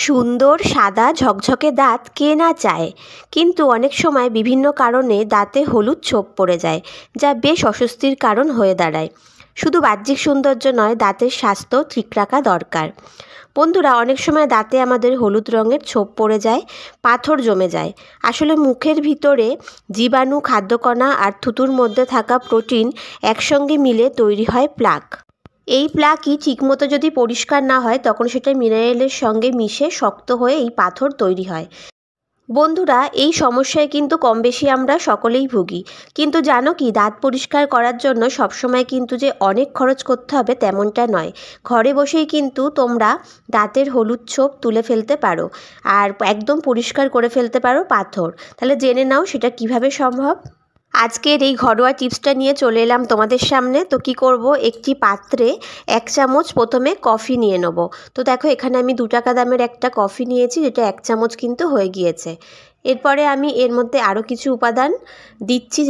সুন্দর সাদা ঝকঝকে দাঁত কে না চায়, কিন্তু অনেক সময় বিভিন্ন কারণে দাঁতে হলুদ ছোপ পড়ে যায়, যা বেশ অস্বস্তির কারণ হয়ে দাঁড়ায়। শুধু বাহ্যিক সৌন্দর্য নয়, দাঁতের স্বাস্থ্য ঠিক রাখা দরকার। বন্ধুরা, অনেক সময় দাঁতে আমাদের হলুদ রঙের ছোপ পড়ে যায়, পাথর জমে যায়। আসলে মুখের ভিতরে জীবাণু, খাদ্যকণা আর থুতুর মধ্যে থাকা প্রোটিন একসঙ্গে মিলে তৈরি হয় প্লাক। এই প্লাকই ঠিকমতো যদি পরিষ্কার না হয়, তখন সেটা মিনারেলের সঙ্গে মিশে শক্ত হয়ে এই পাথর তৈরি হয়। বন্ধুরা, এই সমস্যায় কিন্তু কম বেশি আমরা সকলেই ভুগি। কিন্তু জানো কি, দাঁত পরিষ্কার করার জন্য সবসময় কিন্তু যে অনেক খরচ করতে হবে তেমনটা নয়। ঘরে বসেই কিন্তু তোমরা দাঁতের হলুদ ছোপ তুলে ফেলতে পারো আর একদম পরিষ্কার করে ফেলতে পারো পাথর। তাহলে জেনে নাও সেটা কিভাবে সম্ভব। আজকের এই ঘরোয়া টিপসটা নিয়ে চলে এলাম তোমাদের সামনে। তো কি করব, একটি পাত্রে 1 চামচ প্রথমে কফি নিয়ে নেব। তো দেখো, এখানে আমি 2 টাকা দামের একটা কফি নিয়েছি, যেটা 1 চামচ কিন্তু হয়ে গিয়েছে। এরপরে আমি এর মধ্যে আরও কিছু উপাদান দিচ্ছি,